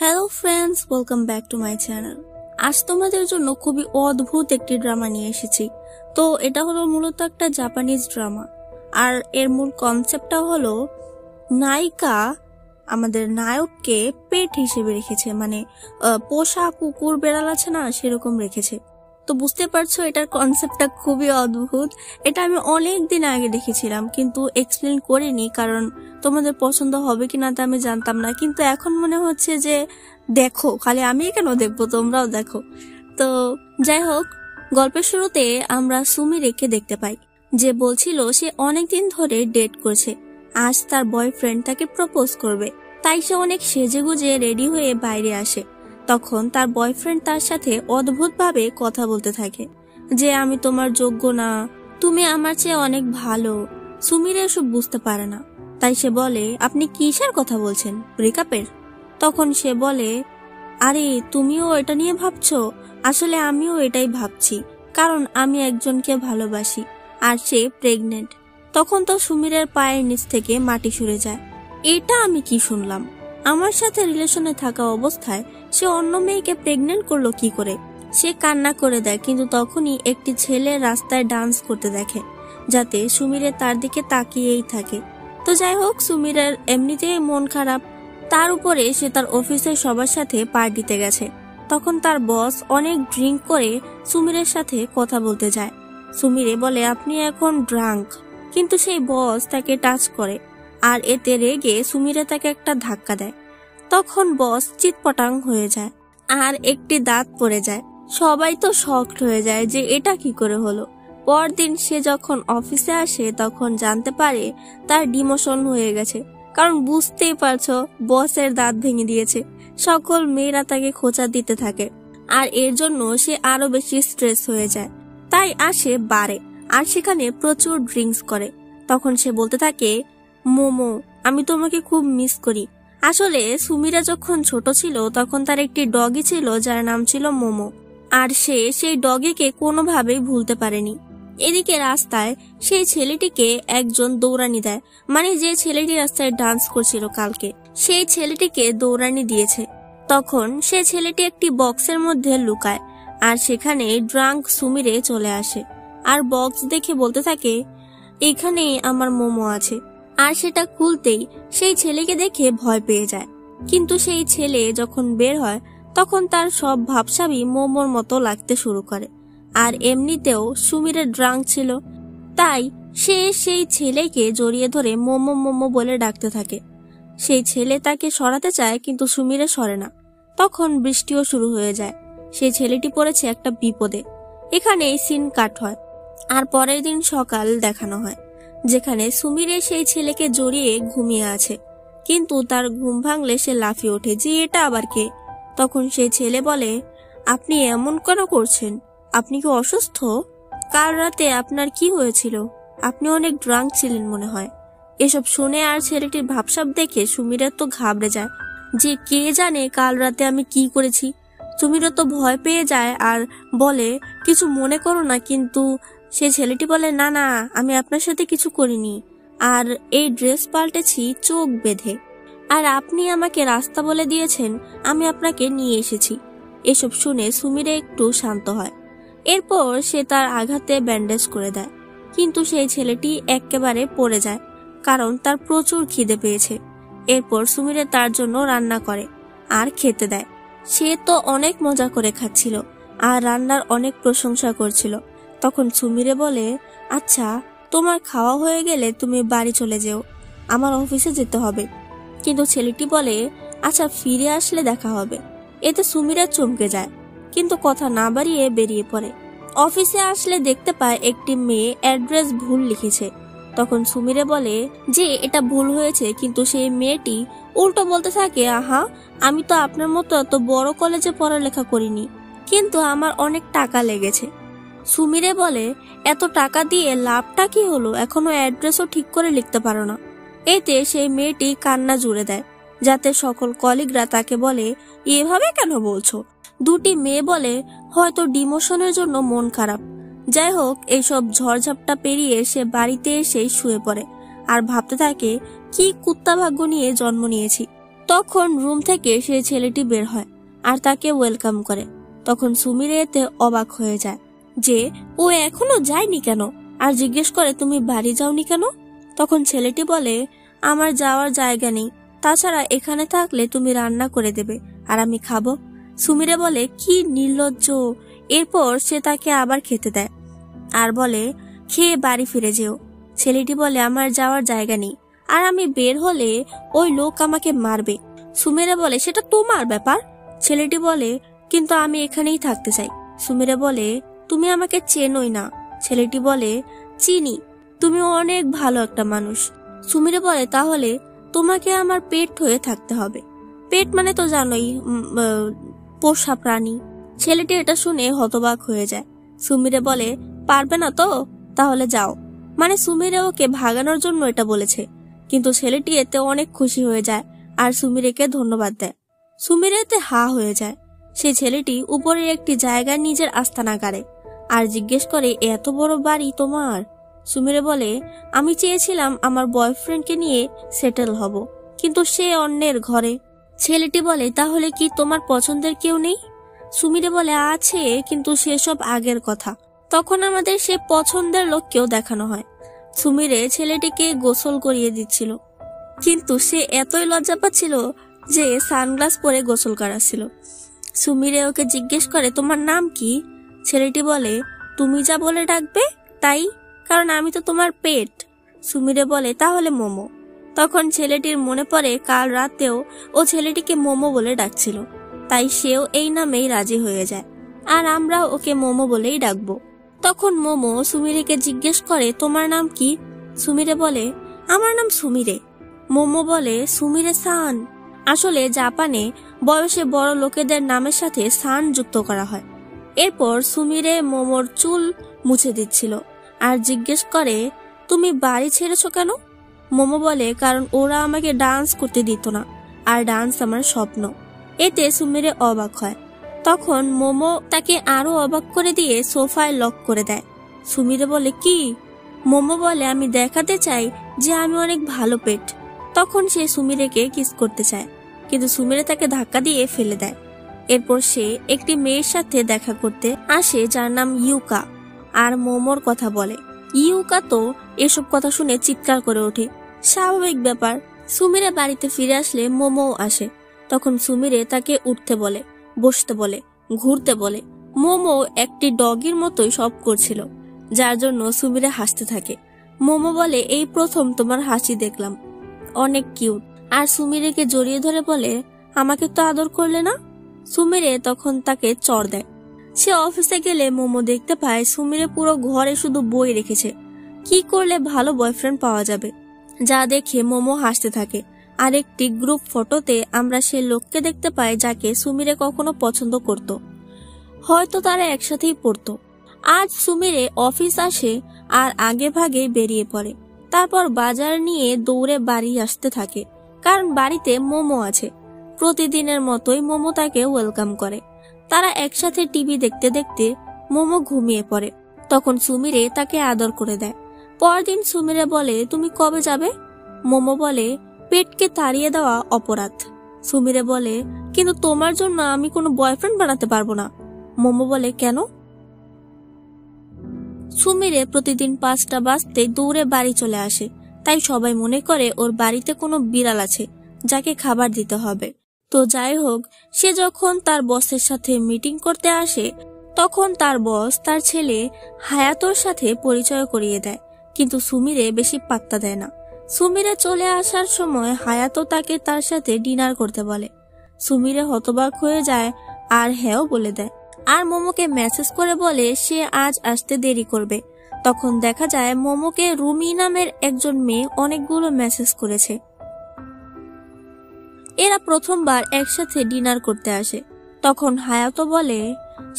Hello friends, welcome back to my channel. আজ তোমাদের জন্য খুবই অদ্ভুত একটি ড্রামা নিয়ে এসেছি। তো এটা হলো মূলত একটা জাপানিজ ড্রামা, আর এর মূল কনসেপ্টটা হলো নায়িকা আমাদের নায়ককে পেট হিসেবে রেখেছে, মানে পোষা কুকুর বেড়াল আছে না, সেরকম রেখেছে। তো বুঝতে পারছো এটার কনসেপ্টটা খুবই অদ্ভুত। এটা আমি অনেক দিন আগে দেখেছিলাম, কিন্তু এক্সপ্লেন করিনি, কারণ তোমাদের পছন্দ হবে কিনা তা আমি জানতাম না। কিন্তু এখন মনে হচ্ছে যে দেখো, খালি আমি কেন দেখবো, তোমরাও দেখো। তো যাই হোক, গল্পের শুরুতে আমরা সুমিরেকে দেখতে পাই, যে বলছিল সে অনেকদিন ধরে ডেট করছে। আজ তার বয়ফ্রেন্ড তাকে প্রপোজ করবে, তাই সে অনেক সেজেগুজে রেডি হয়ে বাইরে আসে। তখন তার বয়ফ্রেন্ড তার সাথে অদ্ভুতভাবে কথা বলতে থাকে যে আমি তোমার যোগ্য না, তুমি আমার চেয়ে অনেক ভালো। সুমির এসব বুঝতে পারে না, তাই সে বলে আপনি কিসের কথা বলছেন, ব্রেকআপের? তখন সে বলে আরে তুমিও এটা নিয়ে ভাবছো, আসলে আমিও এটাই ভাবছি, কারণ আমি একজনকে ভালোবাসি আর সে প্রেগনেন্ট। তখন তো সুমিরের পায়ের নিচ থেকে মাটি সরে যায়। এটা আমি কি শুনলাম? আমার সাথে রিলেশনে থাকা অবস্থায় সে অন্য মেয়েকে প্রেগনেন্ট করলো কি করে? সে কান্না করে দেয়, কিন্তু তখনই একটি ছেলে রাস্তায় ডান্স করতে দেখে, যাতে সুমিরে তার দিকে তাকিয়েই থাকে। তো যাই হোক, সুমিরের এমনিতেই মন খারাপ, তার উপরে সে তার অফিসের সবার সাথে পার্টিতে গেছে। তখন তার বস অনেক ড্রিঙ্ক করে সুমিরের সাথে কথা বলতে যায়। সুমিরে বলে আপনি এখন ড্রাঙ্ক, কিন্তু সেই বস তাকে টাচ করে, আর এতে রেগে সুমিরে তাকে একটা ধাক্কা দেয়। তখন বস চিৎপটাং হয়ে যায় আর একটি দাঁত পড়ে যায়। সবাই তো শকড হয়ে যায় যে এটা কি করে হলো। পরদিন সে যখন অফিসে আসে তখন জানতে পারে তার ডিমোশন হয়ে গেছে, কারণ বুঝতেই পারছো বসের দাঁত ভেঙে দিয়েছে। সকল মেয়েরা তাকে খোঁচা দিতে থাকে, আর এর জন্য সে আরো বেশি স্ট্রেস হয়ে যায়। তাই আসে বারে, আর সেখানে প্রচুর ড্রিঙ্কস করে। তখন সে বলতে থাকে মোমো, আমি তোমাকে খুব মিস করি। আসলে সুমিরা যখন ছোট ছিল তখন তার একটি ডগি ছিল যার নাম ছিল মোমো, আর সে সেই ডগিকে কোনোভাবেই ভুলতে পারেনি। এদিকে রাস্তায় সেই ছেলেটিকে একজন দৌড়ানি দেয়, মানে যে ছেলেটি রাস্তায় ডান্স করছিল কালকে, সেই ছেলেটিকে দৌড়ানি দিয়েছে। তখন সে ছেলেটি একটি বক্সের মধ্যে লুকায়, আর সেখানে ড্রাঙ্ক সুমিরে চলে আসে, আর বক্স দেখে বলতে থাকে এখানেই আমার মোমো আছে। আর সেটা খুলতেই সেই ছেলেকে দেখে ভয় পেয়ে যায়, কিন্তু সেই ছেলে যখন বের হয় তখন তার সব ভাবসাবি মোমোর মতো লাগতে শুরু করে। আর এমনিতেও সুমিরের ড্রাঙ্ক ছিল, তাই সে সেই ছেলেকে জড়িয়ে ধরে মোমো মোমো বলে ডাকতে থাকে। সেই ছেলে তাকে সরাতে চায়, কিন্তু সুমিরে সরে না। তখন বৃষ্টিও শুরু হয়ে যায়। সেই ছেলেটি পড়েছে একটা বিপদে। এখানে সিন কাট হয়, আর পরের দিন সকাল দেখানো হয়, যেখানে সুমিরে সেই ছেলেকে জড়িয়ে ঘুমিয়ে আছে, কিন্তু তার ঘুম ভাঙলে সে লাফিয়ে ওঠে যে এটা আবার কে। তখন সেই ছেলে বলে আপনি এমন কেন করছেন, আপনি কি অসুস্থ? কাল রাতে আপনার কি হয়েছিল? আপনি অনেক ড্রাঙ্ক ছিলেন মনে হয়। এসব শুনে আর ছেলেটির ভাবসাব দেখে সুমিরের তো ঘাবড়ে যায় যে কে জানে কাল রাতে আমি কি করেছি। সুমিরও তো ভয় পেয়ে যায় আর বলে কিছু মনে করো না, কিন্তু সে ছেলেটি বলে না না, আমি আপনার সাথে কিছু করিনি, আর এই ড্রেস পাল্টেছি চোখ বেঁধে, আর আপনি আমাকে রাস্তা বলে দিয়েছেন, আমি আপনাকে নিয়ে এসেছি। এসব শুনে সুমিরে একটু শান্ত হয়। এরপর সে তার আঘাতে ব্যান্ডেজ করে দেয়, কিন্তু সেই ছেলেটি একেবারে পড়ে যায়, কারণ তার প্রচুর খিদে পেয়েছে। এরপর সুমিরে তার জন্য রান্না করে আর খেতে দেয়। সে তো অনেক মজা করে খাচ্ছিল আর রান্নার অনেক প্রশংসা করছিল। তখন সুমিরে বলে আচ্ছা, তোমার খাওয়া হয়ে গেলে তুমি বাড়ি চলে যেও, আমার অফিসে যেতে হবে। কিন্তু ছেলেটি বলে আচ্ছা, ফিরে আসলে দেখা হবে। এতে সুমিরা চমকে যায়, কিন্তু কথা না বাড়িয়ে বেরিয়ে পড়ে। অফিসে আসলে দেখতে পায় একটি মেয়ে অ্যাড্রেস ভুল লিখেছে। তখন সুমিরে বলে যে এটা ভুল হয়েছে, কিন্তু সেই মেয়েটি উল্টো বলতে থাকে আহা, আমি তো আপনার মতো এত বড় কলেজে পড়ালেখা করিনি, কিন্তু আমার অনেক টাকা লেগেছে। সুমিরে বলে এত টাকা দিয়ে লাভটা কি হলো, এখনো অ্যাড্রেসও ঠিক করে লিখতে পারো না। এতে সেই মেয়েটি কান্না জুড়ে দেয়, যাতে সকল কলিগরা তাকে বলে এভাবে কেন বলছো। দুটি মেয়ে বলে হয়তো ডিমোশনের জন্য মন খারাপ। যাই হোক, এইসব ঝড়ঝাপটা পেরিয়ে সে বাড়িতে এসে শুয়ে পড়ে আর ভাবতে থাকে কি কুত্তা ভাগ্য নিয়ে জন্ম নিয়েছি। তো তখন রুম থেকে সে ছেলেটি বের হয় আর তাকে ওয়েলকাম করে। তখন সুমিরে এতে অবাক হয়ে যায় যে ও এখনো যায়নি কেন, আর জিজ্ঞেস করে তুমি বাড়ি যাওনি কেন। তখন ছেলেটি বলে আমার যাওয়ার জায়গা নেই, তাছাড়া এখানে থাকলে তুমি রান্না করে দেবে আর আমি খাবো। সুমিরে বলে কি নির্লজ্জ। এরপর সে তাকে আবার খেতে দেয় আর বলে খেয়ে বাড়ি ফিরে যেও। ছেলেটি বলে আমার যাওয়ার জায়গা নেই, আর আমি বের হলে ওই লোক আমাকে মারবে। সুমিরে বলে সেটা তোমার ব্যাপার। ছেলেটি বলে কিন্তু আমি এখানেই থাকতে চাই। সুমিরে বলে তুমি আমাকে চেনোই না। ছেলেটি বলে চিনি, তুমি অনেক ভালো একটা মানুষ। সুমিরে বলে তাহলে তোমাকে আমার পেট হয়ে থাকতে হবে। পেট মানে তো জানোই, পোষা প্রাণী। ছেলেটি এটা শুনে হতবাক হয়ে যায়। সুমিরে বলে পারবে না তো, তাহলে যাও। মানে সুমিরে ওকে ভাগানোর জন্য এটা বলেছে। কিন্তু ছেলেটি এতে অনেক খুশি হয়ে যায় আর সুমিরেকে ধন্যবাদ দেয়। সুমিরে এতে হা হয়ে যায়। সেই ছেলেটি উপরের একটি জায়গায় নিজের আস্তানা গাড়ে আর জিজ্ঞেস করে এত বড় বাড়ি তোমার? সুমিরে বলে আমি চেয়েছিলাম আমার বয়ফ্রেন্ডকে নিয়ে সেটেল হব, কিন্তু সে অন্যের ঘরে। ছেলেটি বলে তাহলে কি তোমার পছন্দের কেউ নেই? সুমিরে বলে আছে, কিন্তু সেসব আগের কথা। তখন আমাদের সে পছন্দের লোককেও দেখানো হয়। সুমিরে ছেলেটিকে গোসল করিয়ে দিচ্ছিল, কিন্তু সে এতই লজ্জা পাচ্ছিল যে সানগ্লাস পরে গোসল করাচ্ছিল। সুমিরে ওকে জিজ্ঞেস করে তোমার নাম কি? ছেলেটি বলে তুমি যা বলে ডাকবে তাই, কারণ আমি তো তোমার পেট। সুমিরে বলে তাহলে মোমো। তখন ছেলেটির মনে পড়ে কাল রাতেও ও ছেলেটিকে মোমো বলে ডাকছিল, তাই সেও এই নামেই রাজি হয়ে যায় আর আমরা ওকে মোমো বলেই ডাকবো। তখন মোমো সুমিরেকে জিজ্ঞেস করে তোমার নাম কি? সুমিরে বলে আমার নাম সুমিরে। মোমো বলে সুমিরে সান। আসলে জাপানে বয়সে বড় লোকেদের নামের সাথে সান যুক্ত করা হয়। এরপর সুমিরে মোমোর চুল মুছে দিচ্ছিল আর জিজ্ঞেস করে তুমি বাড়ি ছেড়েছো কেন? মোমো বলে কারণ ওরা আমাকে ডান্স করতে দিত না, আর ডান্স আমার স্বপ্ন। এতে সুমিরে অবাক হয়। তখন মোমো তাকে আরো অবাক করে দিয়ে সোফায় লক করে দেয়। সুমিরে বলে কি? মোমো বলে আমি দেখাতে চাই যে আমি অনেক ভালো পেট। তখন সে সুমিরেকে কিস করতে চায়, কিন্তু সুমিরে তাকে ধাক্কা দিয়ে ফেলে দেয়। এরপর সে একটি মেয়ের সাথে দেখা করতে আসে যার নাম ইউকা, আর মোমোর কথা বলে। ইউকা তো এসব কথা শুনে চিৎকার করে ওঠে। স্বাভাবিক ব্যাপার। সুমিরে বাড়িতে ফিরে আসলে মোমো আসে। তখন সুমিরে তাকে উঠতে বলে, বসতে বলে, ঘুরতে বলে। মোমো একটি ডগির মতোই সব করছিল, যার জন্য সুমিরে হাসতে থাকে। মোমো বলে এই প্রথম তোমার হাসি দেখলাম, অনেক কিউট। আর সুমিরেকে জড়িয়ে ধরে বলে আমাকে তো আদর করলে না। সুমিরে তখন তাকে চড় দেয়। সে অফিসে গেলে মোমো দেখতে পায় সুমিরে পুরো ঘরে শুধু বই রেখেছে। কি করলে ভালো বয়ফ্রেন্ড পাওয়া যাবে, যা দেখে মোমো হাসতে থাকে। আরেকটি গ্রুপ ফটোতে আমরা সে লোককে দেখতে পাই যাকে সুমিরে কখনো পছন্দ করত। হয়তো তারা একসাথেই পড়তো। আজ সুমিরে অফিস আসে আর আগে ভাগে বেরিয়ে পড়ে। তারপর বাজার নিয়ে দৌড়ে বাড়ি আসতে থাকে, কারণ বাড়িতে মোমো আছে। প্রতিদিনের মতোই মোমো তাকে ওয়েলকাম করে। তারা একসাথে টিভি দেখতে দেখতে মোমো ঘুমিয়ে পড়ে। তখন সুমিরে তাকে আদর করে দেয়। পরদিন সুমিরে বলে তুমি কবে যাবে? মোমো বলে পেটকে তাড়িয়ে দেওয়া অপরাধ। সুমিরে বলে কিন্তু তোমার জন্য আমি কোনো বয়ফ্রেন্ড বানাতে পারবো না। মোমো বলে কেন? সুমিরে প্রতিদিন 5টা বাজতে দৌড়ে বাড়ি চলে আসে, তাই সবাই মনে করে ওর বাড়িতে কোনো বিড়াল আছে যাকে খাবার দিতে হবে। তো যাই হোক, সে যখন তার বসের সাথে মিটিং করতে আসে তখন তার বস তার ছেলে হায়াতোর সাথে পরিচয় করিয়ে দেয়, কিন্তু সুমিরে বেশি পাত্তা দেয় না। সুমিরে চলে আসার সময় হায়াতো তাকে তার সাথে ডিনার করতে বলে। সুমিরে হতবাক হয়ে যায় আর হ্যাঁও বলে দেয়, আর মোমোকে মেসেজ করে বলে সে আজ আসতে দেরি করবে। তখন দেখা যায় মোমোকে রুমি নামের একজন মেয়ে অনেকগুলো মেসেজ করেছে। এরা প্রথমবার একসাথে ডিনার করতে আসে। তখন হায়াতো বলে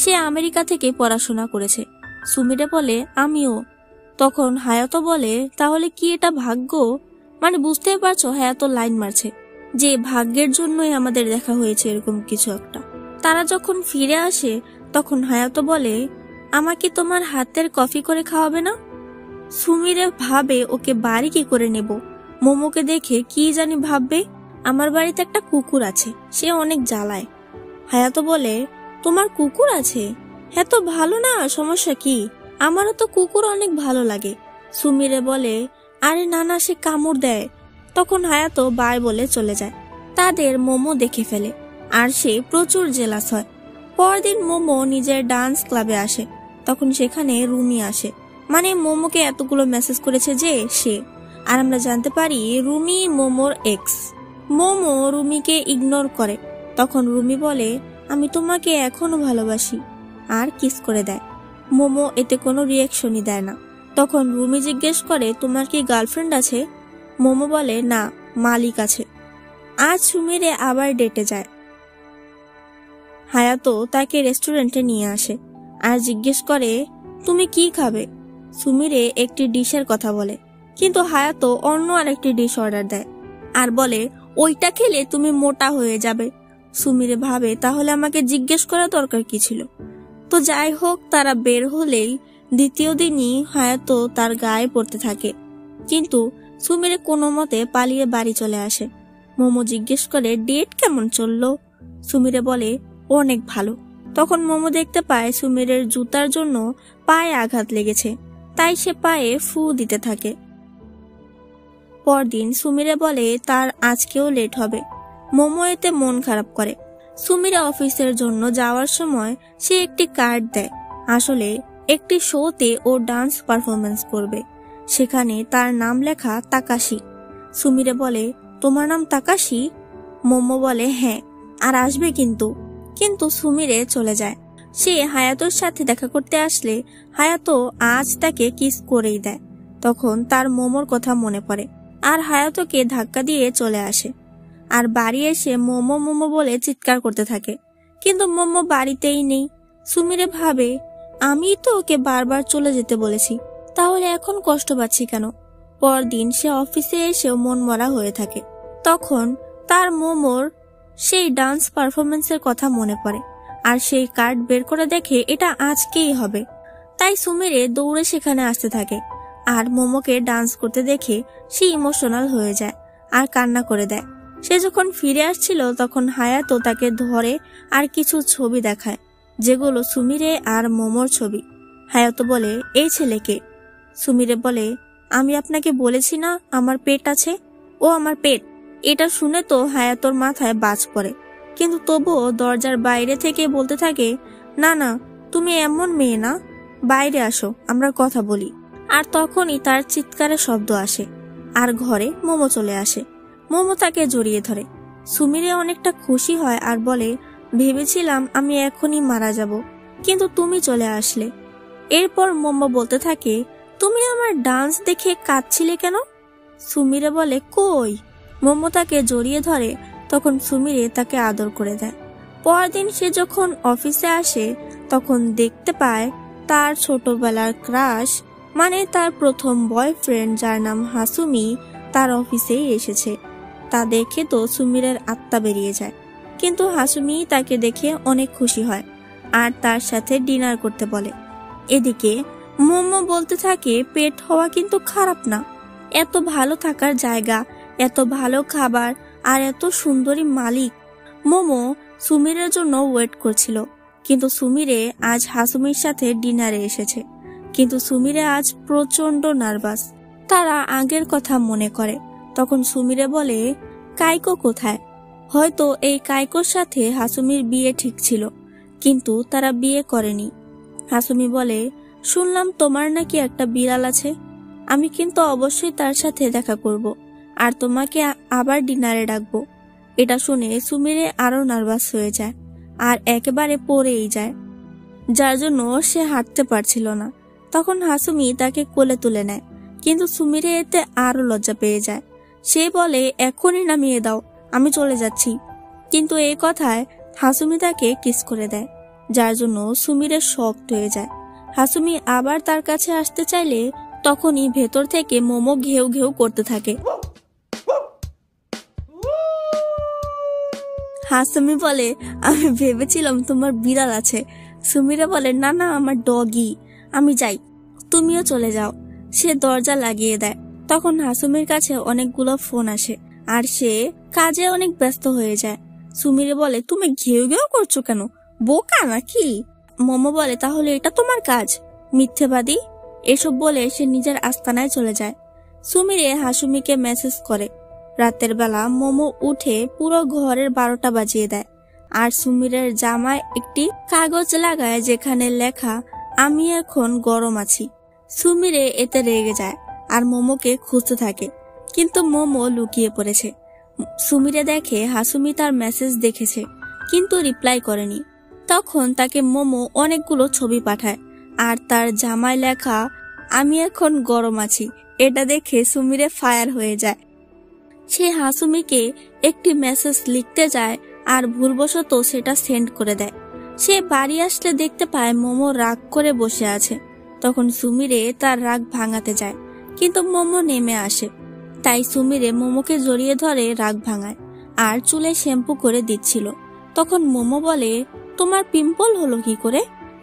সে আমেরিকা থেকে পড়াশোনা করেছে। সুমিরে বলে আমিও। তখন হায়াতো বলে তাহলে কি এটা ভাগ্য? মানে বুঝতেই পারছো, হায়াতো লাইন মারছে যে ভাগ্যের জন্যই আমাদের দেখা হয়েছে, এরকম কিছু একটা। তারা যখন ফিরে আসে তখন হায়াতো বলে আমাকে তোমার হাতের কফি করে খাওয়াবে না? সুমিরে ভাবে ওকে বাড়ি কি করে নেব। মোমোকে দেখে কি জানি ভাববে, আমার বাড়িতে একটা কুকুর আছে, সে অনেক জ্বালায়। হায়াতো বলে, তোমার কুকুর আছে? হ্যাঁ তো ভালো না, সমস্যা কি? আমারও তো কুকুর অনেক ভালো লাগে। সুমিরে বলে, আরে না না, সে কামড় দেয়। তখন হায়াতো বাই বলে চলে যায়। তাদের মোমো দেখে ফেলে আর সে প্রচুর জেলাস হয়। পরদিন মোমো নিজের ডান্স ক্লাবে আসে। তখন সেখানে রুমি আসে, মানে মোমোকে এতগুলো মেসেজ করেছে যে সে। আর আমরা জানতে পারি রুমি মোমোর এক্স। মোমো রুমিকে ইগনোর করে। তখন রুমি বলে, আমি তোমাকে এখনো ভালোবাসি, আর কিস করে দেয়। মোমো এতে কোনো রিয়াকশনই দেয় না। তখন রুমি জিজ্ঞেস করে, তোমার কি গার্লফ্রেন্ড আছে? মোমো বলে, না, মালিক আছে। আজ সুমিরে আবার ডেটে যায়। হায়াতো তাকে রেস্টুরেন্টে নিয়ে আসে আর জিজ্ঞেস করে, তুমি কি খাবে? সুমিরে একটি ডিশের কথা বলে, কিন্তু হায়াতো অন্য আরেকটি ডিশ অর্ডার দেয় আর বলে, ওইটা খেলে তুমি মোটা হয়ে যাবে। সুমিরে ভাবে, তাহলে আমাকে জিজ্ঞেস করা দরকার কি ছিল? তো যাই হোক, তারা বের হলেই দ্বিতীয় দিনই হায়াতো তার গায়ে পড়তে থাকে, কিন্তু সুমিরে কোনো মতে পালিয়ে বাড়ি চলে আসে। মোমো জিজ্ঞেস করে, ডেট কেমন চললো? সুমিরে বলে, অনেক ভালো। তখন মোমো দেখতে পায় সুমিরের জুতার জন্য পায়ে আঘাত লেগেছে, তাই সে পায়ে ফু দিতে থাকে। পরদিন সুমিরে বলে তার আজকেও লেট হবে। মোমো এতে মন খারাপ করে। সুমিরে অফিসের জন্য যাওয়ার সময় সে একটি কার্ড দেয়। আসলে একটি শোতে ও ডান্স পারফরমেন্স করবে, সেখানে তার নাম লেখা তাকাশি। সুমিরে বলে, তোমার নাম তাকাশি? মোমো বলে, হ্যাঁ, আর আসবে কিন্তু। কিন্তু সুমিরে চলে যায়। সে হায়াতোর সাথে দেখা করতে আসলে হায়াতো আজ তাকে কিস করেই দেয়। তখন তার মোমোর কথা মনে পড়ে আর হায়াতোকে ধাক্কা দিয়ে চলে আসে। আর বাড়ি এসে মোমো মোমো বলে চিৎকার করতে থাকে, কিন্তু মোমো বাড়িতেই নেই। সুমিরে ভাবে, আমি তো ওকে বারবার চলে যেতে বলেছি, তাহলে এখন কষ্ট পাচ্ছি কেন? পরদিন সে অফিসে এসেও মন মরা হয়ে থাকে। তখন তার মোমোর সেই ডান্স পারফরমেন্সের কথা মনে পড়ে আর সেই কার্ড বের করে দেখে এটা আজকেই হবে। তাই সুমিরে দৌড়ে সেখানে আসতে থাকে আর মোমোকে ডান্স করতে দেখে সে ইমোশনাল হয়ে যায় আর কান্না করে দেয়। সে যখন ফিরে আসছিল তখন হায়াতো তাকে ধরে আর কিছু ছবি দেখায়, যেগুলো সুমিরে আর মোমোর ছবি। হায়াতো বলে, এই ছেলেকে? সুমিরে বলে, আমি আপনাকে বলেছি না আমার পেট আছে? ও আমার পেট। এটা শুনে তো হায়াতোর মাথায় বাজ পড়ে, কিন্তু তবুও দরজার বাইরে থেকে বলতে থাকে, না না, তুমি এমন মেয়ে না, বাইরে আসো, আমরা কথা বলি। আর তখনই তার চিৎকারের শব্দ আসে আর ঘরে মোমো চলে আসে। মোমো তাকে জড়িয়ে ধরে। সুমিরে অনেকটা খুশি হয় আর বলে, ভেবেছিলাম আমি এখনই মারা যাব, কিন্তু তুমি চলে আসলে। এরপর মোমো বলতে থাকে, তুমি আমার ডান্স দেখে কাঁদছিলে কেন? সুমিরে বলে, কই? মোমো তাকে জড়িয়ে ধরে। তখন সুমিরে তাকে আদর করে দেয়। পরদিন সে যখন অফিসে আসে তখন দেখতে পায় তার ছোটবেলার ক্রাশ, মানে তার প্রথম বয়ফ্রেন্ড যার নাম হাসুমি, তার অফিসেই এসেছে। তা দেখে তো সুমিরের আত্মা বেরিয়ে যায়, কিন্তু হাসুমি তাকে দেখে অনেক খুশি হয় আর তার সাথে ডিনার করতে বলে। এদিকে মোমো বলতে থাকে, পেট হওয়া কিন্তু খারাপ না, এত ভালো থাকার জায়গা, এত ভালো খাবার আর এত সুন্দরী মালিক। মোমো সুমিরের জন্য ওয়েট করছিল, কিন্তু সুমিরে আজ হাসুমির সাথে ডিনারে এসেছে। কিন্তু সুমিরে আজ প্রচন্ড নার্ভাস। তারা আগের কথা মনে করে। তখন সুমিরে বলে, কাইকো কোথায়? হয়তো এই কাইকোর সাথে হাসুমির বিয়ে ঠিক ছিল, কিন্তু তারা বিয়ে করেনি। হাসুমি বলে, শুনলাম তোমার নাকি একটা বিড়াল আছে, আমি কিন্তু অবশ্যই তার সাথে দেখা করব আর তোমাকে আবার ডিনারে ডাকবো। এটা শুনে সুমিরে আরো নার্ভাস হয়ে যায় আর একেবারে পড়েই যায়, যার জন্য সে হাঁটতে পারছিল না। তখন হাসুমি তাকে কোলে তুলে নেয়, কিন্তু সুমিরে এতে আরো লজ্জা পেয়ে যায়। সে বলে, এখনই নামিয়ে দাও, আমি চলে যাচ্ছি। কিন্তু এই কথায় হাসুমি তাকে কিস করে দেয়, যার জন্য সুমিরে শকড হয়ে যায়। হাসুমি আবার তার কাছে আসতে চাইলে তখনই ভেতর থেকে মোমো ঘেউ ঘেউ করতে থাকে। হাসুমি বলে, আমি ভেবেছিলাম তোমার বিড়াল আছে। সুমিরে বলে, না না, আমার ডগি, আমি যাই, তুমিও চলে যাও। সে দরজা লাগিয়ে দেয়। তখন হাসুমির কাছে অনেকগুলো ফোন আসে আর সে কাজে অনেক ব্যস্ত হয়ে যায়। সুমিরে বলে, তুমি ঘেউ ঘেউ করছো কেন, বোকা নাকি? মোমো বলে, তাহলে এটা তোমার কাজ, মিথ্যেবাদী। এসব বলে সে নিজের আস্তানায় চলে যায়। সুমিরে হাসুমিকে মেসেজ করে। রাতের বেলা মোমো উঠে পুরো ঘরের 12টা বাজিয়ে দেয়, আর সুমিরের জামায় একটি কাগজ লাগায় যেখানে লেখা, আমি এখন গরম আছি। সুমিরে এতে রেগে যায় আর মোমোকে খুঁজতে থাকে, কিন্তু মোমো লুকিয়ে পড়েছে। সুমিরে দেখে হাসুমি তার মেসেজ দেখেছে কিন্তু রিপ্লাই করেনি। তখন তাকে মোমো অনেকগুলো ছবি পাঠায়, আর তার জামায় লেখা, আমি এখন গরম আছি, এটা দেখে সুমিরে ফায়ার হয়ে যায়। সে হাসুমিকে একটি মেসেজ লিখতে যায় আর ভুলবশত সেটা সেন্ড করে দেয়। সে বাড়ি আসলে দেখতে পায় মোমো রাগ করে বসে আছে। তখন সুমিরে তার রাগ ভাঙাতে যায়, কিন্তু মোমো নেমে আসে। তাই সুমিরে মোমোকে জড়িয়ে ধরে রাগ ভাঙায় আর চুলে শ্যাম্পু করে দিচ্ছিল। তখন মোমো বলে, তোমার পিম্পল হলো কি করে?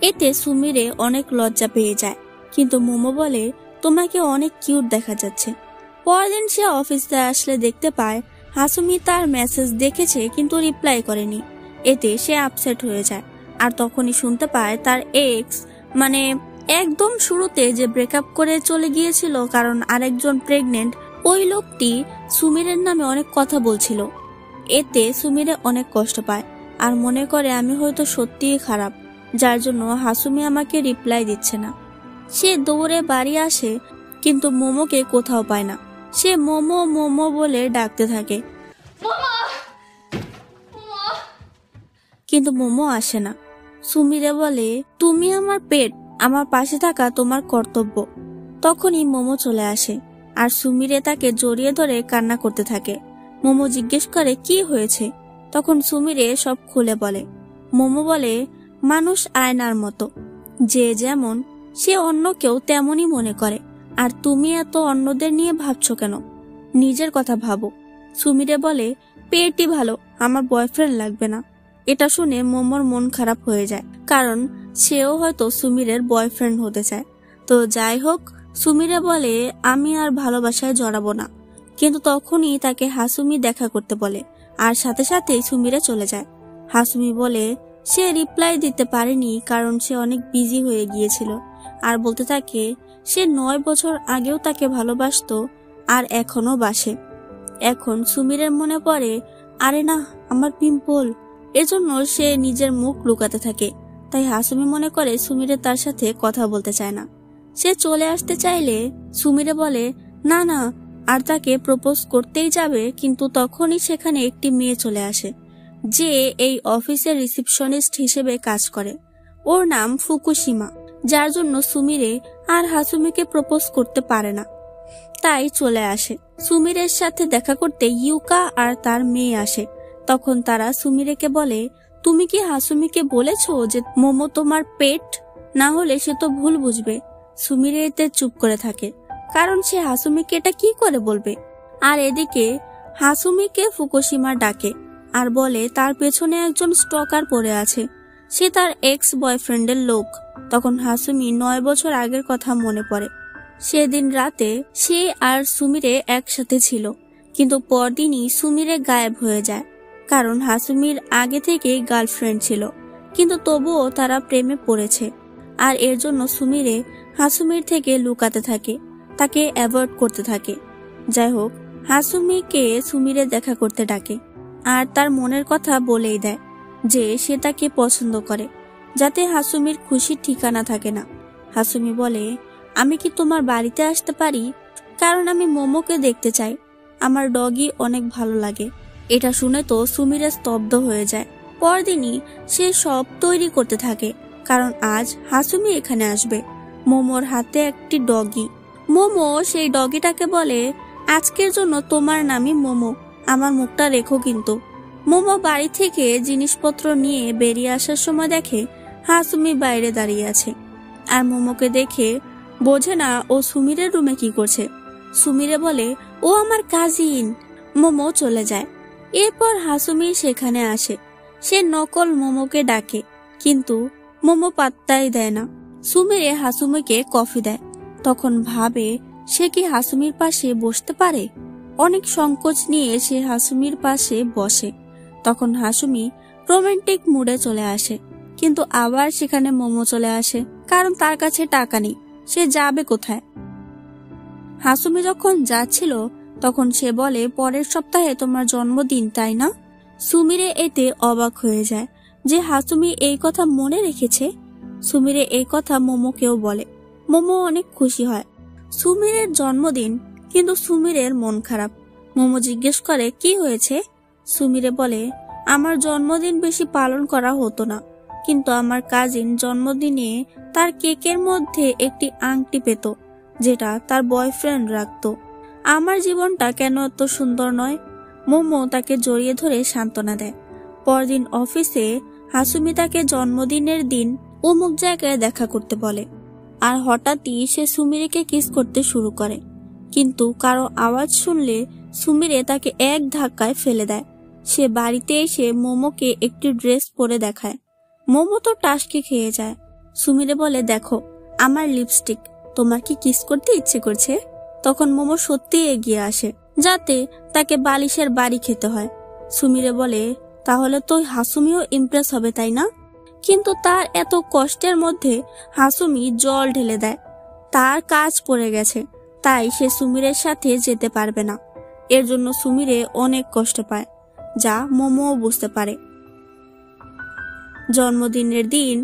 এতে সুমিরে অনেক লজ্জা পেয়ে যায়, কিন্তু মোমো বলে, তোমাকে অনেক কিউট দেখা যাচ্ছে। পরদিন সে অফিসে আসলে দেখতে পায় হাসুমি তার মেসেজ দেখেছে কিন্তু রিপ্লাই করেনি। এতে সে আপসেট হয়ে যায়, আর তখনই শুনতে পায় তার এক্স, মানে একদম শুরুতে যে ব্রেকআপ করে চলে গিয়েছিল কারণ আরেকজন প্রেগনেন্ট, ওই লোকটি সুমিরের নামে অনেক কথা বলছিল। এতে সুমিরে অনেক কষ্ট পায় আর মনে করে, আমি হয়তো সত্যিই খারাপ, যার জন্য হাসুমি আমাকে রিপ্লাই দিচ্ছে না। সে দৌড়ে বাড়ি আসে, কিন্তু মোমোকে কোথাও পায় না। সে মোমো মোমো বলে ডাকতে থাকে, কিন্তু মোমো আসে না। সুমিরে বলে, তুমি আমার পেট, আমার পাশে থাকা তোমার কর্তব্য। তখনই মোমো চলে আসে আর সুমিরে তাকে জড়িয়ে ধরে কান্না করতে থাকে। মোমো জিজ্ঞেস করে, কি হয়েছে? তখন সুমিরে সব খুলে বলে। মোমো বলে, মানুষ আয়নার মতো, যে যেমন সে অন্য কেউ তেমনই মনে করে, আর তুমি এত অন্যদের নিয়ে ভাবছো কেন? নিজের কথা ভাবো। সুমিরে বলে, পেটই ভালো, আমার বয়ফ্রেন্ড লাগবে না। এটা শুনে মোমোর মন খারাপ হয়ে যায়, কারণ সেও হয়তো সুমিরের বয়ফ্রেন্ড হতে চায়। তো যাই হোক, সুমিরে বলে, আমি আর ভালোবাসায় জড়াবো না। কিন্তু তখনই তাকে হাসুমি দেখা করতে বলে, আর সাথে সাথেই সুমিরে চলে যায়। হাসুমি বলে, সে রিপ্লাই দিতে পারেনি কারণ সে অনেক বিজি হয়ে গিয়েছিল, আর বলতে থাকে সে 9 বছর আগেও তাকে ভালোবাসতো আর এখনো বাসে। এখন সুমিরের মনে পড়ে, আরে না, আমার পিম্পল। এজন্য সে নিজের মুখ লুকাতে থাকে। তাই হাসুমি মনে করে সুমিরে তার সাথে কথা বলতে চায় না। সে চলে আসতে চাইলে সুমিরে বলে, না না, আর তাকে প্রপোজ করতেই যাবে, কিন্তু তখনই সেখানে একটি মেয়ে চলে আসে, যে এই অফিসের রিসিপশনিস্ট হিসেবে কাজ করে। ওর নাম ফুকুশিমা, যার জন্য সুমিরে আর হাসুমিকে প্রপোজ করতে পারে না। তাই চলে আসে। সুমিরের সাথে দেখা করতে ইউকা আর তার মেয়ে আসে। তখন তারা সুমিরেকে বলে, তুমি কি হাসুমিকে বলেছো যে মোমো তোমার পেট? না হলে সে তো ভুল বুঝবে। সুমিরে এতে চুপ করে থাকে, কারণ সে হাসুমিকে এটা কি করে বলবে। আর এদিকে হাসুমিকে ফুকুশিমা ডাকে আর বলে তার পেছনে একজন স্টকার পড়ে আছে, সে তার এক্স বয়ফ্রেন্ডের লোক। তখন হাসুমি 9 বছর আগের কথা মনে পড়ে। সেদিন রাতে সে আর সুমিরে একসাথে ছিল, কিন্তু পরদিনই সুমিরে গায়েব হয়ে যায়, কারণ হাসুমির আগে থেকেই গার্লফ্রেন্ড ছিল, কিন্তু তবুও তারা প্রেমে পড়েছে। আর এর জন্য সুমিরে হাসুমির থেকে লুকাতে থাকে, তাকে অ্যাভয়েড করতে থাকে। যাই হোক, হাসুমিকে সুমিরে দেখা করতে ডাকে আর তার মনের কথা বলেই দেয় যে সে তাকে পছন্দ করে, যাতে হাসুমির খুশির ঠিকানা থাকে না। হাসুমি বলে, আমি কি তোমার বাড়িতে আসতে পারি? কারণ আমি মোমোকে দেখতে চাই, আমার ডগি অনেক ভালো লাগে। এটা শুনে তো সুমিরে স্তব্ধ হয়ে যায়। পরদিনই সে সব তৈরি করতে থাকে, কারণ আজ হাসুমি এখানে আসবে। মোমোর হাতে একটি ডগি। মোমো সেই ডগিটাকে বলে, আজকের জন্য তোমার নামই মোমো, আমার মুখটা রেখো কিন্তু। মোমো বাড়ি থেকে জিনিসপত্র নিয়ে বেরিয়ে আসার সময় দেখে হাসুমি বাইরে দাঁড়িয়ে আছে, আর মোমোকে দেখে বোঝে না ও সুমিরের রুমে কি করছে। সুমিরে বলে, ও আমার কাজিন। মোমো চলে যায়। এরপর হাসুমি সেখানে আসে। সে নকল মোমোকে ডাকে, কিন্তু মোমো পাত্তাই দেয় না। সুমিরে হাসুমিকে কফি দেয়। তখন ভাবে সে কি হাসুমির পাশে বসতে পারে। অনেক সংকোচ নিয়ে সে হাসুমির পাশে বসে। তখন হাসুমি রোমান্টিক মুডে চলে আসে, কিন্তু আবার সেখানে মোমো চলে আসে, কারণ তার কাছে টাকা নেই, সে যাবে কোথায়। হাসুমি যখন যাচ্ছিল তখন সে বলে, পরের সপ্তাহে তোমার জন্মদিন, তাই না? সুমিরে এতে অবাক হয়ে যায় যে হাসুমি এই কথা মনে রেখেছে। সুমিরে এই কথা মোমোকেও বলে। মোমো অনেক খুশি হয়। সুমিরের জন্মদিন, কিন্তু সুমিরের মন খারাপ। মোমো জিজ্ঞেস করে, কি হয়েছে? সুমিরে বলে, আমার জন্মদিন বেশি পালন করা হতো না, কিন্তু আমার কাজিন জন্মদিনে তার কেকের মধ্যে একটি আংটি পেত, যেটা তার বয়ফ্রেন্ড রাখতো। আমার জীবনটা কেন এত সুন্দর নয়? মোমো তাকে জড়িয়ে ধরে সান্ত্বনা দেয়। পরদিন অফিসে হাসুমি তাকে জন্মদিনের দিন অমুক জায়গায় দেখা করতে বলে, আর হঠাৎই সে সুমিরেকে কিস করতে শুরু করে। কিন্তু কারো আওয়াজ শুনলে সুমিরে তাকে এক ধাক্কায় ফেলে দেয়। সে বাড়িতে এসে মোমোকে একটি ড্রেস পরে দেখায়। মোমো তো টাসকে খেয়ে যায়। সুমিরে বলে, দেখো আমার লিপস্টিক, তোমার কি কিস করতে ইচ্ছে করছে? তখন মোমো সত্যি এগিয়ে আসে, যাতে তাকে বালিশের বাড়ি খেতে হয়। সুমিরে বলে, তাহলে তো হাসুমিও ইমপ্রেস হবে, তাই না? কিন্তু তার এত কষ্টের মধ্যে হাসুমি জল ঢেলে দেয়। তার কাজ পড়ে গেছে, তাই সে সুমিরের সাথে যেতে পারবে না। এর জন্য সুমিরে অনেক কষ্ট পায়, যা মোমোও বুঝতে পারে। জন্মদিনের দিন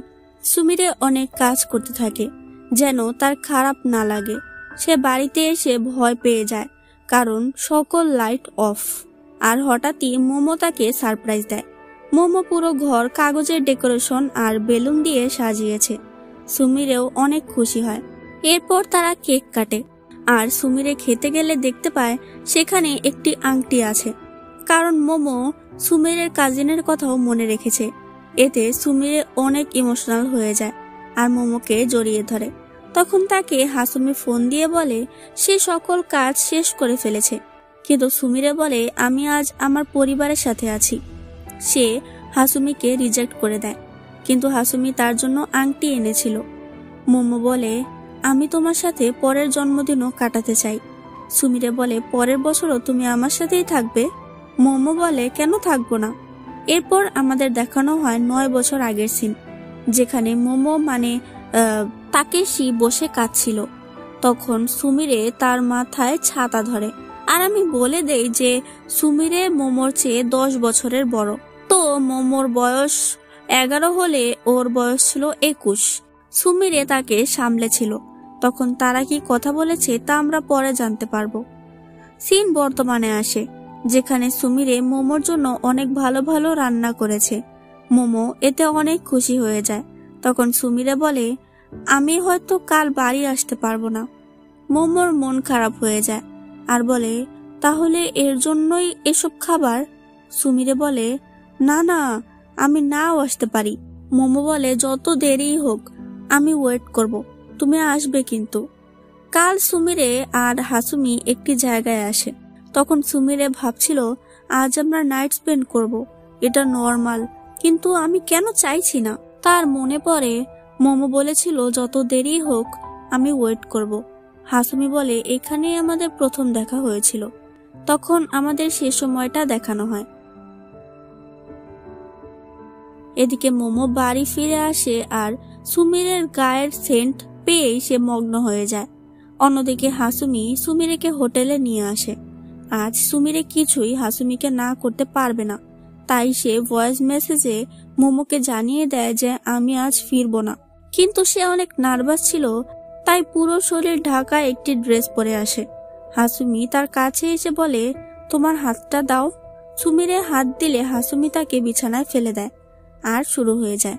সুমিরে অনেক কাজ করতে থাকে, যেন তার খারাপ না লাগে। সে বাড়িতে এসে ভয় পেয়ে যায়, কারণ সকল লাইট অফ। আর হঠাৎই মোমো তাকে সারপ্রাইজ দেয়। মোমো পুরো ঘর কাগজের ডেকোরেশন আর বেলুন দিয়ে সাজিয়েছে। সুমিরেও অনেক খুশি হয়। এরপর তারা কেক কাটে, আর সুমিরে খেতে গেলে দেখতে পায় সেখানে একটি আংটি আছে, কারণ মোমো সুমিরের কাজিনের কথাও মনে রেখেছে। এতে সুমিরে অনেক ইমোশনাল হয়ে যায় আর মোমোকে জড়িয়ে ধরে। তখন তাকে হাসুমি ফোন দিয়ে বলে সে সকল কাজ শেষ করে ফেলেছে, কিন্তু সুমিরে বলে, আমি আজ আমার পরিবারের সাথে আছি। সে হাসুমিকে রিজেক্ট করে দেয়, কিন্তু হাসুমি তার জন্য আংটি এনেছিল। মোমো বলে, আমি তোমার সাথে পরের জন্মদিনও কাটাতে চাই। সুমিরে বলে, পরের বছরও তুমি আমার সাথেই থাকবে? মোমো বলে, কেন থাকবো না। এরপর আমাদের দেখানো হয় 9 বছর আগের সিন, যেখানে মোমো মানে তাকেশি বসে কাঁদছিল। তখন সুমিরে তার মাথায় ছাতা ধরে, আর আমি বলে দেই যে সুমিরে মোমোর চেয়ে 10 বছরের বড়। তো মোমোর বয়স 11 হলে ওর বয়স ছিল 21। সুমিরে তাকে সামলেছিল। তখন তারা কি কথা বলেছে তা আমরা পরে জানতে পারবো। সিন বর্তমানে আসে, যেখানে সুমিরে মোমোর জন্য অনেক ভালো ভালো রান্না করেছে। মোমো এতে অনেক খুশি হয়ে যায়। তখন সুমিরে বলে, আমি হয়তো কাল বাড়ি আসতে পারবো না। মোমোর মন খারাপ হয়ে যায় আর বলে, তাহলে এর জন্যই এসব খাবার? সুমিরে বলে, না না, আমি নাও আসতে পারি। মোমো বলে, যত দেরি হোক আমি ওয়েট করব, তুমি আসবে কিন্তু। কাল সুমিরে আর হাসুমি একটি জায়গায় আসে। তখন সুমিরে ভাবছিল, আজ আমরা নাইট স্পেন্ড করব, এটা নর্মাল, কিন্তু আমি কেন চাইছি না। তার মনে পড়ে মোমো বলেছিল যত দেরি হোক আমি ওয়েট করব। হাসুমি বলে, এখানেই আমাদের প্রথম দেখা হয়েছিল। তখন আমাদের সে সময়টা দেখানো হয়। এদিকে মোমো বাড়ি ফিরে আসে আর সুমিরের গায়ের সেন্ট পেয়েই সে মগ্ন হয়ে যায়। অন্যদিকে হাসুমি সুমিরেকে হোটেলে নিয়ে আসে। আজ সুমিরে কিছুই হাসুমিকে না করতে পারবে না, তাই সে ভয়েস মেসেজে মোমোকে জানিয়ে দেয় যে আমি আজ ফিরবো না। কিন্তু সে অনেক নার্ভাস ছিল, তাই পুরো শরীর ঢাকা একটি ড্রেস পরে আসে। হাসুমি তার কাছে এসে বলে, তোমার হাতটা দাও। সুমিরে হাত দিলে হাসুমি তাকে বিছানায় ফেলে দেয় আর শুরু হয়ে যায়।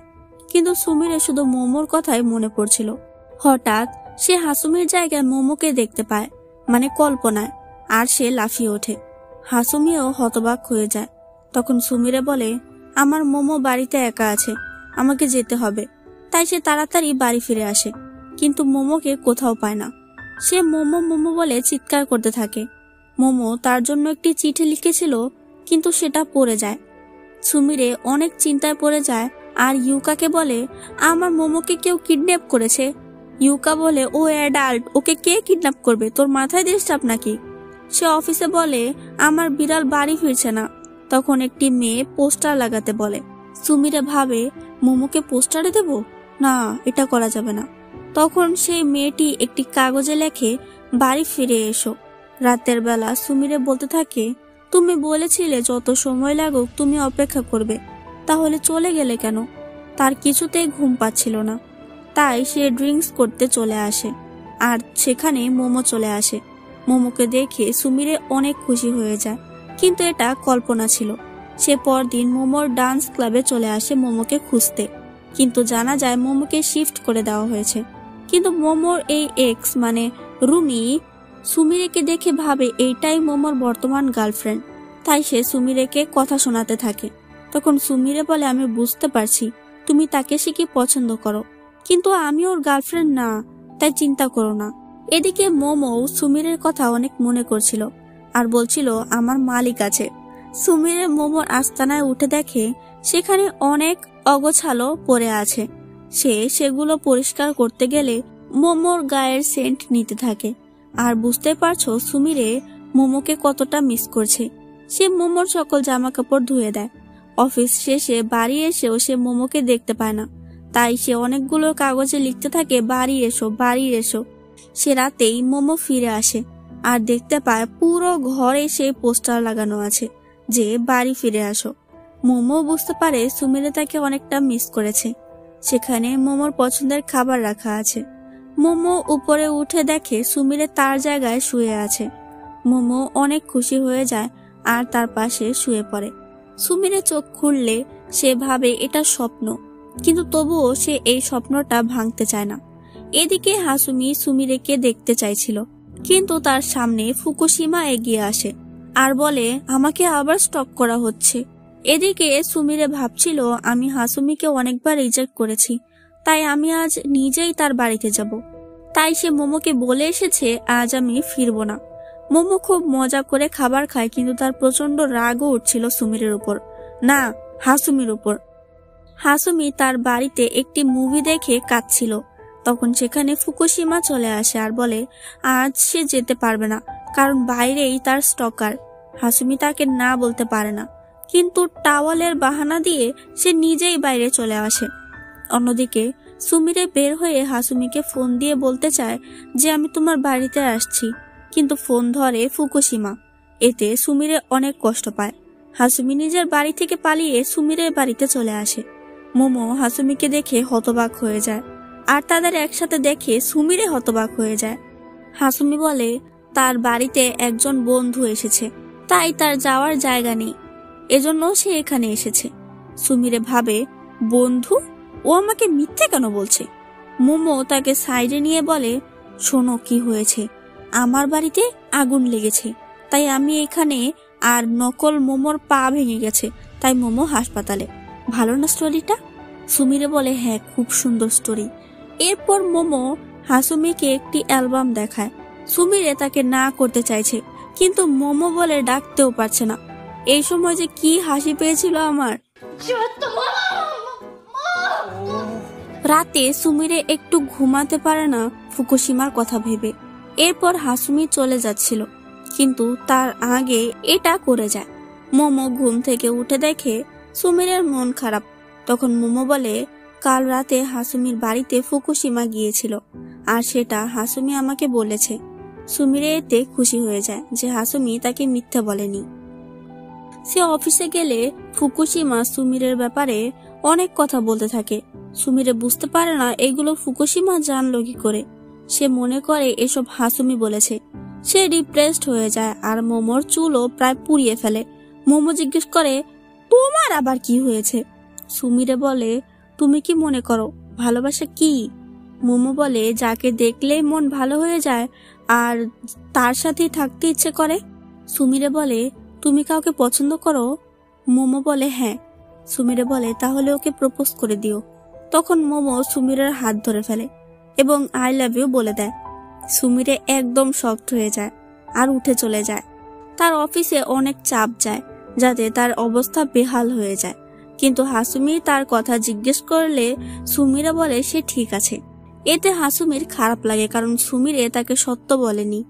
কিন্তু সুমিরে শুধু মোমোর কথাই মনে পড়ছিল। হঠাৎ সে হাসুমির জায়গায় মোমোকে দেখতে পায়, মানে কল্পনায়, আর সে লাফিয়ে ওঠে। হাসুমিও হতবাক হয়ে যায়। তখন সুমিরে বলে, আমার মোমো বাড়িতে একা আছে, আমাকে যেতে হবে। তাই সে তাড়াতাড়ি বাড়ি ফিরে আসে, কিন্তু মোমোকে কোথাও পায় না। সে মোমো মোমো বলে চিৎকার করতে থাকে। মোমো তার জন্য একটি চিঠি লিখেছিল, কিন্তু সেটা পড়ে যায়। সুমিরে অনেক চিন্তায় পড়ে যায় আর ইউকাকে বলে, আমার মোমোকে কেউ কিডন্যাপ করেছে। ইউকা বলে, ও অ্যাডাল্ট, ওকে কে কিডন্যাপ করবে? তোর মাথায় ডিস্টার্ব নাকি? সে অফিসে বলে আমার বিড়াল বাড়ি ফিরছে না। তখন একটি মেয়ে পোস্টার লাগাতে বলে। সুমিরে ভাবে মোমোকে পোস্টারে দেব, না এটা করা যাবে না। তখন সেই মেয়েটি একটি কাগজে লেখে বাড়ি ফিরে এসো। রাতের বেলা সুমিরে বলতে থাকে তুমি বলেছিলে যত সময় লাগুক তুমি অপেক্ষা করবে, তাহলে চলে গেলে কেন? তার কিছুতেই ঘুম পাচ্ছিল না, তাই সে ড্রিঙ্কস করতে চলে আসে। আর সেখানে মোমো চলে আসে। মোমোকে দেখে সুমিরে অনেক খুশি হয়ে যায়, কিন্তু এটা কল্পনা ছিল। সে পরদিন মোমোর ডান্স ক্লাবে চলে আসে মোমোকে খুঁজতে, কিন্তু জানা যায় মোমোকে শিফট করে দেওয়া হয়েছে। কিন্তু মোমোর এই এক্স মানে রুমি সুমিরেকে দেখে ভাবে এইটাই মোমোর বর্তমান গার্লফ্রেন্ড, তাই সে সুমিরেকে কথা শোনাতে থাকে। তখন সুমিরে বলে আমি বুঝতে পারছি তুমি তাকে শিখে পছন্দ করো, কিন্তু আমি ওর গার্লফ্রেন্ড না, তাই চিন্তা করো না। এদিকে মোমো সুমিরের কথা অনেক মনে করছিল আর বলছিল আমার মালিক আছে। সুমিরে মোমোর আস্তানায় উঠে দেখে সেখানে অনেক অগোছালো পড়ে আছে। সে সেগুলো পরিষ্কার করতে গেলে মোমোর গায়ের সেন্ট নিতে থাকে। আর বুঝতে পারছো সুমিরে মোমোকে কতটা মিস করছে। সে মোমোর সকল জামা কাপড় ধুয়ে দেয়। অফিস শেষে বাড়ি এসেও সে মোমোকে দেখতে পায় না, তাই সে অনেকগুলো কাগজে লিখতে থাকে বাড়ি এসো বাড়ি এসো। সে রাতেই মোমো ফিরে আসে আর দেখতে পায় পুরো ঘরে সেই পোস্টার লাগানো আছে যে বাড়ি ফিরে আসো। মোমো বুঝতে পারে সুমিরে তাকে অনেকটা মিস করেছে। সেখানে মোমোর পছন্দের খাবার রাখা আছে। মোমো উপরে উঠে দেখে সুমিরে তার জায়গায় শুয়ে আছে। মোমো অনেক খুশি হয়ে যায় আর তার পাশে শুয়ে পড়ে। সুমিরে চোখ খুললে সে ভাবে এটা স্বপ্ন, কিন্তু তবুও সে এই স্বপ্নটা ভাঙতে চায় না। এদিকে হাসুমি সুমিরেকে দেখতে চাইছিল, কিন্তু তার সামনে ফুকুশিমা এগিয়ে আসে আর বলে আমাকে আবার স্টক করা হচ্ছে। এদিকে সুমিরে ভাবছিল আমি হাসুমিকে অনেকবার রিজেক্ট করেছি, তাই আমি আজ নিজেই তার বাড়িতে যাব। তাই সে মোমোকে বলে এসেছে আজ আমি ফিরবো না। মোমো খুব মজা করে খাবার খায়, কিন্তু তার প্রচন্ড রাগও উঠছিল সুমিরের উপর, না হাসুমির উপর। হাসুমি তার বাড়িতে একটি মুভি দেখে কাঁদছিল। তখন সেখানে ফুকুশিমা চলে আসে আর বলে আজ সে যেতে পারবে না, কারণ বাইরেই তার স্টকার। হাসুমি তাকে না বলতে পারে না, কিন্তু টাওয়ালের বাহানা দিয়ে সে নিজেই বাইরে চলে আসে। অন্যদিকে সুমিরে বের হয়ে হাসুমিকে ফোন দিয়ে বলতে চায় যে আমি তোমার বাড়িতে আসছি, কিন্তু ফোন ধরে ফুকুশিমা। এতে সুমিরে অনেক কষ্ট পায়। হাসুমি নিজের বাড়ি থেকে পালিয়ে সুমিরের বাড়িতে চলে আসে। মোমো হাসুমিকে দেখে হতবাক হয়ে যায়, আর তাদের একসাথে দেখে সুমিরে হতবাক হয়ে যায়। হাসুমি বলে তার বাড়িতে একজন বন্ধু এসেছে, তাই তার যাওয়ার জায়গা নেই, এজন্য সে এখানে এসেছে। সুমিরে ভাবে বন্ধু, ও আমাকে মিথ্যে কেন বলছে। মোমো তাকে সাইডে নিয়ে বলে শোনো কি হয়েছে, আমার বাড়িতে আগুন লেগেছে, তাই আমি এখানে, আর নকল মোমোর পা ভেঙে গেছে, তাই মোমো হাসপাতালে। ভালো না স্টোরিটা? সুমিরে বলে হ্যাঁ খুব সুন্দর স্টোরি। এরপর মোমো হাসুমিকে একটি অ্যালবাম দেখায়। সুমিরে তাকে না করতে চাইছে, কিন্তু মোমো বলে ডাকতেও পারছে না। এই সময় যে কি হাসি পেয়েছিল আমার। রাতে সুমিরে একটু ঘুমাতে পারে না ফুকুশিমার কথা ভেবে। এরপর হাসুমি চলে যাচ্ছিল, কিন্তু তার আগে এটা করে যায়। মোমো ঘুম থেকে উঠে দেখে সুমিরের মন খারাপ। তখন মোমো বলে কাল রাতে হাসুমির বাড়িতে ফুকুশিমা গিয়েছিল, আর সেটা হাসুমি আমাকে বলেছে। সুমিরে এতে খুশি হয়ে যায় যে হাসুমি তাকে মিথ্যা বলেনি। সে অফিসে গেলে ফুকুশিমা সুমিরের ব্যাপারে অনেক কথা বলতে থাকে। সুমিরে বুঝতে পারে না এগুলো ফুকুশিমা জানলো কি করে। সে মনে করে এসব হাসুমি বলেছে। সে ডিপ্রেসড হয়ে যায় আর মোমোর চুলও প্রায় পুড়িয়ে ফেলে। মোমো জিজ্ঞেস করে তোমার আবার কি হয়েছে। সুমিরে বলে তুমি কি মনে করো ভালোবাসা কি? মোমো বলে যাকে দেখলেই মন ভালো হয়ে যায় আর তার সাথেই থাকতে ইচ্ছে করে। সুমিরে বলে তুমি কাউকে পছন্দ করো? মোমো বলে হ্যাঁ। সুমিরে বলে তাহলে ওকে প্রপোজ করে দিও। তখন মোমো সুমিরের হাত ধরে ফেলে এবং আই লাভ ইউ বলে দেয়। সুমিরে একদম শক্ট হয়ে যায় আর উঠে চলে যায়। তার অফিসে অনেক চাপ যায়, যাতে তার অবস্থা বেহাল হয়ে যায়। কিন্তু হাসুমি তার কথা জিজ্ঞেস করলে সুমিরে বলে সে ঠিক আছে। এতে হাসুমির খারাপ লাগে, কারণ সুমিরে তাকে সত্য বলেনি।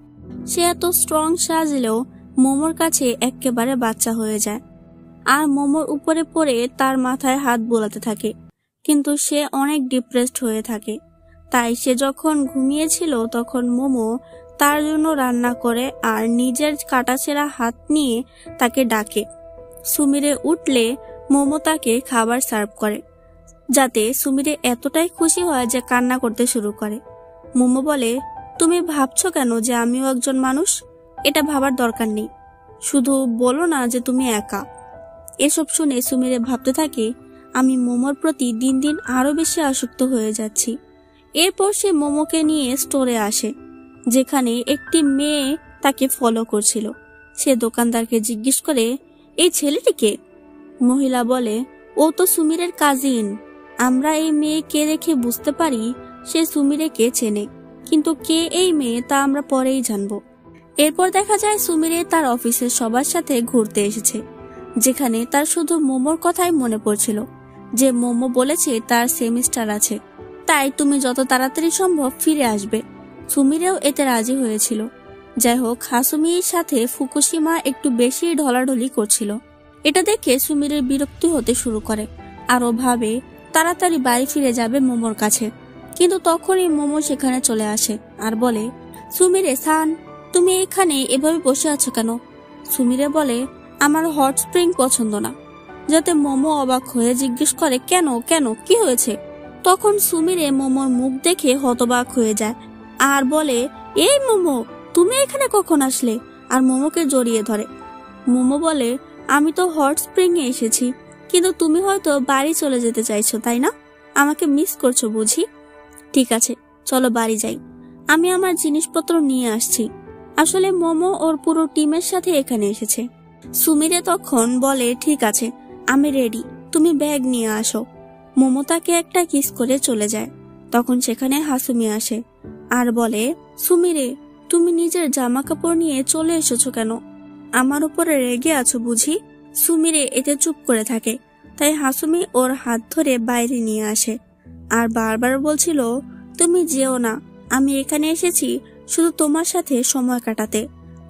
সে এত স্ট্রং সাজলেও মোমোর কাছে একেবারে বাচ্চা হয়ে যায় আর মোমোর উপরে পড়ে তার মাথায় হাত বোলাতে থাকে। কিন্তু সে অনেক ডিপ্রেসড হয়ে থাকে। তাই সে যখন ঘুমিয়েছিল তখন মোমো তার জন্য রান্না করে আর নিজের কাটাছেঁড়া হাত নিয়ে তাকে ডাকে। সুমিরে উঠলে মোমো তাকে খাবার সার্ভ করে, যাতে সুমিরে এতটাই খুশি হয় যে কান্না করতে শুরু করে। মোমো বলে, তুমি ভাবছো কেন যে আমিও একজন মানুষ? এটা ভাবার দরকার নেই, শুধু বলো না যে তুমি একা। এসব শুনে সুমিরে ভাবতে থাকে, আমি মোমোর প্রতি দিন দিন আরো বেশি আসক্ত হয়ে যাচ্ছি। এরপর সে মোমোকে নিয়ে স্টোরে আসে, যেখানে একটি মেয়ে তাকে ফলো করছিল। সে দোকানদারকে জিজ্ঞেস করে, এই ছেলেটিকে? মহিলা বলে, ও তো সুমিরের কাজিন। আমরা এই মেয়েকে রেখে বুঝতে পারি সে সুমিরেকে চেনে, কিন্তু কে এই মেয়ে তা আমরা পরেই জানবো। এরপর দেখা যায় সুমিরে তার অফিসের সবার সাথে ঘুরতে এসেছে, যেখানে তার শুধু মোমোর কথাই মনে পড়ছিল যে মোমো বলেছে তার সেমিস্টার আছে, তাই তুমি যত তাড়াতাড়ি সম্ভব ফিরে আসবে। সুমিরেও এতে রাজি হয়েছিল। যাই হোক, হাসুমির সাথে ফুকুশিমা একটু বেশি ঢলাঢলি করছিল। এটা দেখে সুমিরের বিরক্তি হতে শুরু করে আর ও ভাবে তাড়াতাড়ি বাড়ি ফিরে যাবে মোমোর কাছে। কিন্তু তখনই মোমো সেখানে চলে আসে আর বলে, সুমিরে সান, তুমি এখানে এভাবে বসে আছো কেন? সুমিরে বলে, আমার হট স্প্রিং পছন্দ না। যাতে মোমো অবাক হয়ে জিজ্ঞেস করে, কেন কেন কি হয়েছে? তখন সুমিরে মোমোর মুখ দেখে হতবাক হয়ে যায় আর বলে, এই মোমো, তুমি এখানে কখন আসলে? আর মোমোকে জড়িয়ে ধরে। মোমো বলে, আমি তো হট স্প্রিং এ এসেছি, কিন্তু তুমি হয়তো বাড়ি চলে যেতে চাইছো, তাই না? আমাকে মিস করছো বুঝি? ঠিক আছে, চলো বাড়ি যাই, আমি আমার জিনিসপত্র নিয়ে আসছি। আসলে মোমো ওর পুরো টিমের সাথে এখানে এসেছে। সুমিরে তখন বলে, ঠিক আছে, আমি রেডি, তুমি ব্যাগ নিয়ে আসো। মোমো তাকে একটা কিস করে চলে যায়। তখন সেখানে হাসুমি আসে আর বলে, সুমিরে, তুমি নিজের জামা কাপড় নিয়ে চলে এসেছো কেন? আমার উপরে রেগে আছো বুঝি? সুমিরে এতে চুপ করে থাকে। তাই হাসুমি ওর হাত ধরে বাইরে নিয়ে আসে আর বারবার বলছিল, তুমি যেও না, আমি এখানে এসেছি শুধু তোমার সাথে সময় কাটাতে।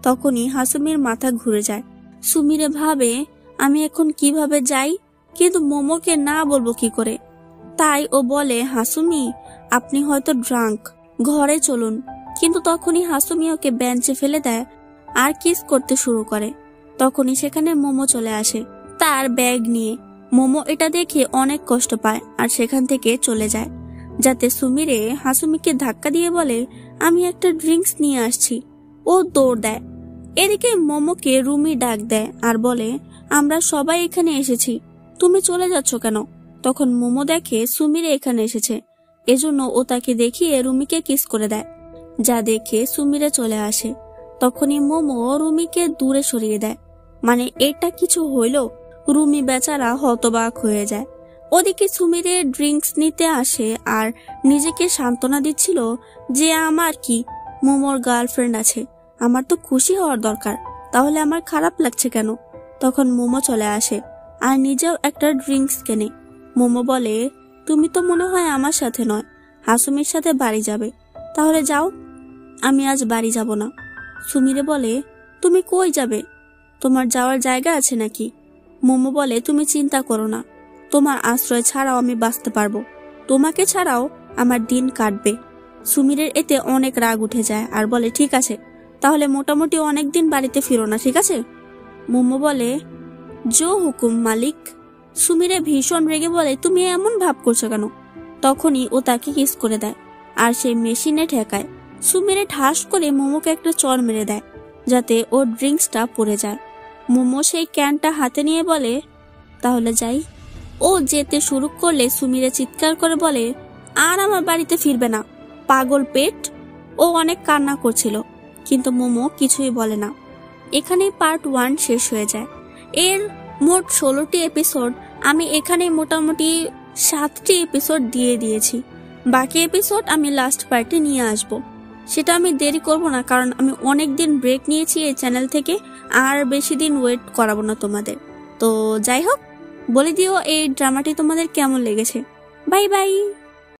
তখনই হাসুমির মাথা ঘুরে যায়। সুমিরে ভাবে, আমি এখন কিভাবে যাই, কিন্তু মোমোকে না বলবো কি করে? তাই ও বলে, হাসুমি, আপনি হয়তো ড্রাঙ্ক, ঘরে চলুন। কিন্তু তখনই হাসুমি ওকে বেঞ্চে ফেলে দেয় আর কিস করতে শুরু করে। তখনই সেখানে মোমো চলে আসে তার ব্যাগ নিয়ে। মোমো এটা দেখে অনেক কষ্ট পায় আর সেখান থেকে চলে যায়, যাতে সুমিরে হাসুমিকে ধাক্কা দিয়ে বলে, আমি একটা ড্রিঙ্কস নিয়ে আসছি। ও দৌড় দেয়। এদিকে মোমোকে রুমি ডাক দেয় আর বলে, আমরা সবাই এখানে এসেছি, তুমি চলে যাচ্ছ কেন? তখন মোমো দেখে সুমিরে এখানে এসেছে, এজন্য ও তাকে দেখিয়ে রুমিকে কিস করে দেয়, যা দেখে সুমিরে চলে আসে। তখনই মোমো রুমিকে দূরে সরিয়ে দেয়। মানে এটা কিছু হইল? রুমি বেচারা হতবাক হয়ে যায়। ওদিকে সুমিরে ড্রিঙ্কস নিতে আসে আর নিজেকে সান্ত্বনা দিচ্ছিল যে আমার কি, মোমোর গার্লফ্রেন্ড আছে, আমার তো খুশি হওয়ার দরকার, তাহলে আমার খারাপ লাগছে কেন? তখন মোমো চলে আসে আর নিজেও একটা ড্রিঙ্কস কেনে। মোমো বলে, তুমি তো মনে হয় আমার সাথে নয়, হাসুমির সাথে বাড়ি যাবে, তাহলে যাও। আমি আজ বাড়ি যাব না। সুমিরে বলে, তুমি কই যাবে? তোমার যাওয়ার জায়গা আছে নাকি? মোমো বলে, তুমি চিন্তা করো না, তোমার আশ্রয় ছাড়াও আমি বাঁচতে পারবো, তোমাকে ছাড়াও আমার দিন কাটবে। সুমিরের এতে অনেক রাগ উঠে যায় আর বলে, ঠিক আছে, তাহলে মোটামুটি অনেকদিন বাড়িতে ফিরো না, ঠিক আছে? মোমো বলে, জো হুকুম মালিক। সুমিরে ভীষণ রেগে বলে, তুমি এমন ভাব করছো কেন? তখনই ও তাকে কিস করে দেয় আর সেই মেশিনে ঠেকায়। সুমিরে ঠাস করে মোমোকে একটা চড় মেরে দেয়, যাতে ওর ড্রিঙ্কসটা পড়ে যায়। মোমো সেই ক্যানটা হাতে নিয়ে বলে, তাহলে যাই। ও যেতে শুরু করলে সুমিরে চিৎকার করে বলে, আর আমার বাড়িতে ফিরবে না, পাগল পেট। ও অনেক কান্না করছিল, কিন্তু মোমো কিছুই বলে না। এখানেই পার্ট 1 শেষ হয়ে যায়। এর মোট 16টি এপিসোড আমি এখানে মোটামুটি 7টি এপিসোড দিয়ে দিয়েছি। বাকি এপিসোড আমি লাস্ট পার্টে নিয়ে আসব। সেটা আমি দেরি করব না, কারণ আমি অনেক দিন ব্রেক নিয়েছি এই চ্যানেল থেকে, আর বেশি দিন ওয়েট করাবো না তোমাদের। তো যাই হোক, বলে দিও এই ড্রামাটি তোমাদের কেমন লেগেছে। Bye bye.